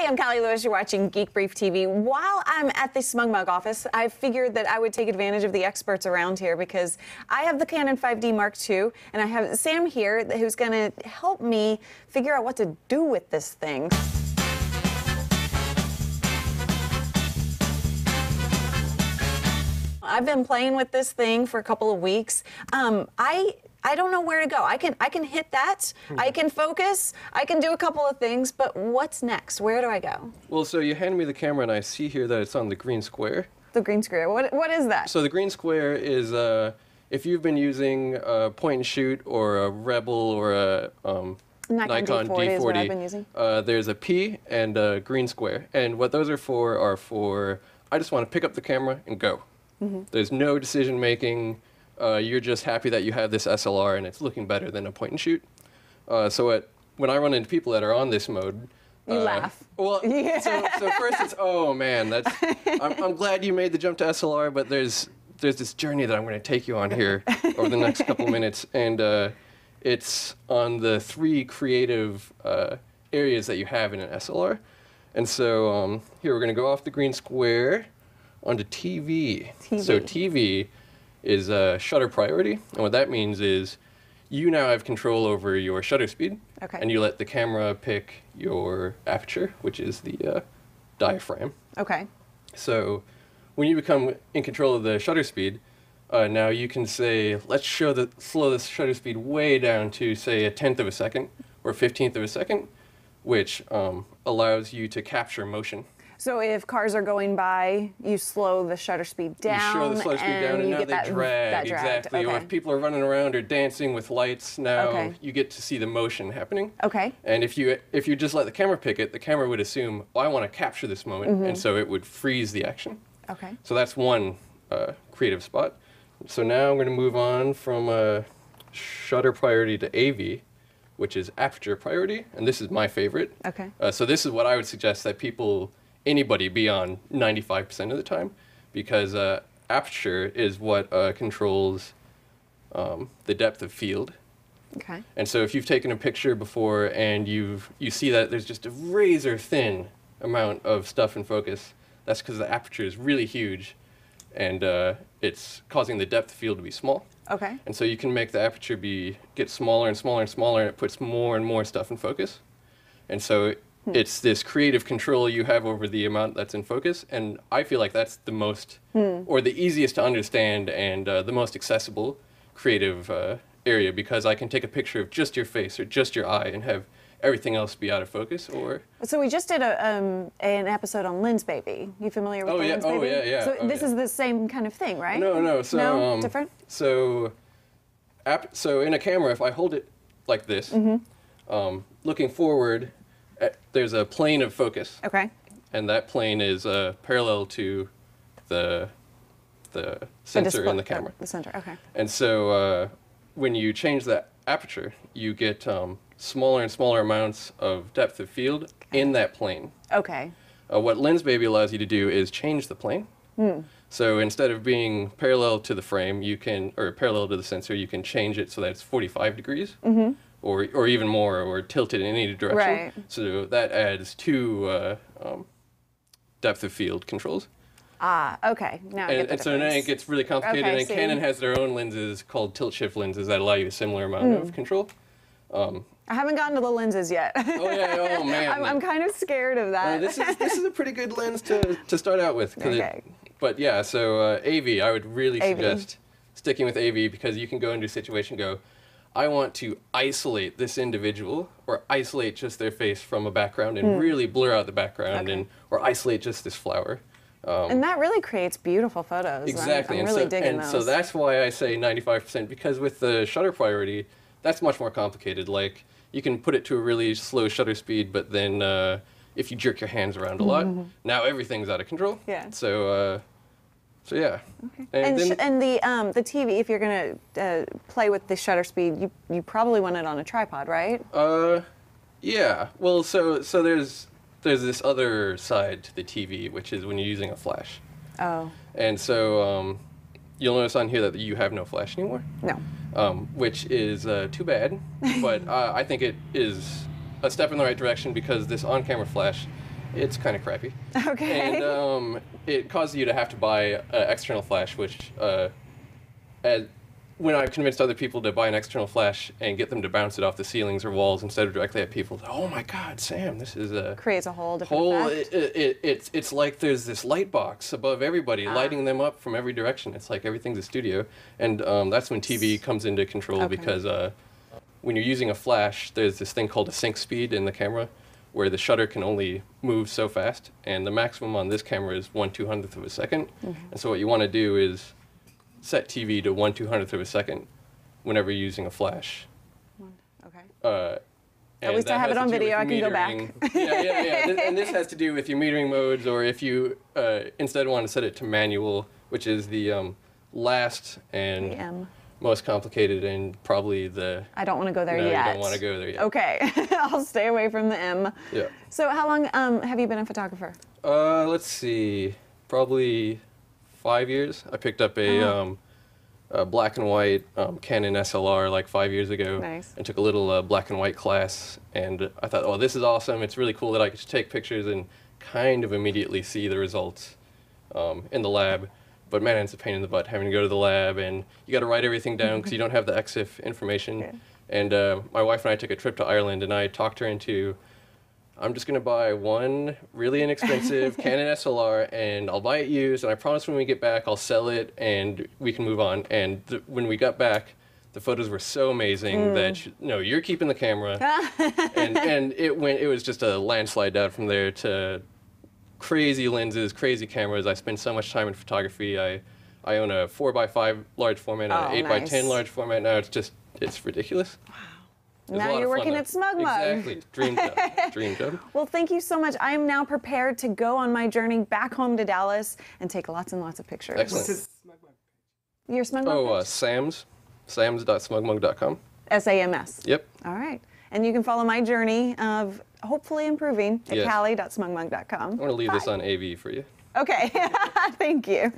I'm Callie Lewis. You're watching Geek Brief TV. While I'm at the Smug Mug office, I figured that I would take advantage of the experts around here because I have the Canon 5D Mark II, and I have Sam here who's going to help me figure out what to do with this thing. I've been playing with this thing for a couple of weeks. I don't know where to go. I can hit that. I can focus. I can do a couple of things, but what's next? Where do I go? Well, so you hand me the camera, and I see here that it's on the green square. The green square. What is that? So the green square is if you've been using a point and shoot or a Rebel or a Nikon D40 is what I've been using. There's a P and a green square, and what those are for I just want to pick up the camera and go. There's no decision making. You're just happy that you have this SLR and it's looking better than a point and shoot. When I run into people that are on this mode, you laugh. Well, yeah. so first it's, oh man, I'm glad you made the jump to SLR, but there's this journey that I'm going to take you on here over the next couple minutes, and it's on the 3 creative areas that you have in an SLR. And so here we're going to go off the green square onto TV. So TV is shutter priority, and what that means is you now have control over your shutter speed, and you let the camera pick your aperture, which is the diaphragm. Okay. So when you become in control of the shutter speed, now you can say, let's slow the shutter speed way down to, say, 1/10 of a second or 1/15 of a second, which allows you to capture motion. So if cars are going by, you slow the shutter speed down. You slow the shutter speed down, and now they drag. Exactly. Or if people are running around or dancing with lights, now you get to see the motion happening. Okay. And if you just let the camera pick it, the camera would assume, well, I want to capture this moment, and so it would freeze the action. Okay. So that's one creative spot. So now I'm going to move on from shutter priority to AV, which is aperture priority, and this is my favorite. Okay. So this is what I would suggest that anybody be on 95% of the time, because aperture is what controls the depth of field. Okay. And so if you've taken a picture before and you see that there's just a razor thin amount of stuff in focus, that's because the aperture is really huge, and it's causing the depth of field to be small. Okay. And so you can make the aperture get smaller and smaller and smaller, and it puts more and more stuff in focus. And so it's this creative control you have over the amount that's in focus, and I feel like that's the most, or the easiest to understand and the most accessible creative area, because I can take a picture of just your face or just your eye and have everything else be out of focus. So we just did an episode on Lens Baby. You familiar with Lens Baby? Oh yeah. So this is the same kind of thing, right? No. So different. So in a camera, if I hold it like this, looking forward, there's a plane of focus. Okay. And that plane is parallel to the sensor in the camera. The sensor. Okay. And so when you change that aperture, you get smaller and smaller amounts of depth of field in that plane. Okay. What Lens Baby allows you to do is change the plane. So instead of being parallel to the frame, or parallel to the sensor, you can change it so that it's 45 degrees. Or even more, or tilted in any direction. Right. So that adds 2 depth of field controls. Ah, okay. Now I get the difference. So now it gets really complicated, and Canon has their own lenses called tilt-shift lenses that allow you a similar amount of control. I haven't gotten to the lenses yet. Oh man. I'm kind of scared of that. This is a pretty good lens to start out with. But yeah, so AV, I would really suggest sticking with AV, because you can go into a situation and go, I want to isolate this individual, or isolate just their face from a background and really blur out the background, or isolate just this flower. And that really creates beautiful photos. Exactly. I'm really digging those. So that's why I say 95%, because with the shutter priority, that's much more complicated. Like, you can put it to a really slow shutter speed, but then if you jerk your hands around a lot, now everything's out of control. Yeah. So yeah. Okay. And the TV, if you're going to play with the shutter speed, you probably want it on a tripod, right? Yeah. Well, so there's this other side to the TV, which is when you're using a flash. Oh. And so you'll notice on here that you have no flash anymore. No. Which is too bad, but I think it is a step in the right direction, because this on-camera flash It's kind of crappy. Okay. And it causes you to have to buy an external flash, which when I've convinced other people to buy an external flash and get them to bounce it off the ceilings or walls instead of directly at people, oh my God, Sam, this is creates a whole different effect. It's like there's this light box above everybody, lighting them up from every direction. It's like everything's a studio, and that's when TV comes into control because when you're using a flash, there's this thing called a sync speed in the camera, where the shutter can only move so fast, and the maximum on this camera is 1/200th of a second. And so what you want to do is set TV to 1/200th of a second whenever you're using a flash. Okay. At least I have it on video. I can go back. Yeah. And this has to do with your metering modes, or if you instead want to set it to manual, which is the last and most complicated and probably the... I don't want to go there yet. No, you don't want to go there yet. Okay. I'll stay away from the M. Yeah. So how long have you been a photographer? Let's see. Probably 5 years. I picked up a black and white Canon SLR like 5 years ago. Nice. And took a little black and white class. And I thought, oh, this is awesome. It's really cool that I could take pictures and kind of immediately see the results in the lab. But man, it's a pain in the butt having to go to the lab, and you got to write everything down because you don't have the EXIF information. Yeah. And my wife and I took a trip to Ireland, and I talked her into, I'm just going to buy one really inexpensive Canon SLR, and I'll buy it used, and I promise when we get back, I'll sell it, and we can move on. And when we got back, the photos were so amazing that, no, you're keeping the camera. and it was just a landslide down from there to crazy lenses, crazy cameras. I spend so much time in photography. I own a 4x5 large format and an 8x10 large format now. It's ridiculous. Wow. Now you're working at SmugMug. Exactly. Dream job. Dream job. Well, thank you so much. I am now prepared to go on my journey back home to Dallas and take lots and lots of pictures. Excellent. What's his SmugMug page? Your SmugMug page? Sams.smugmug.com. SAMS. Yep. All right. And you can follow my journey of hopefully improving at callie.smugmug.com. I want to leave this on AV for you. Okay. Thank you.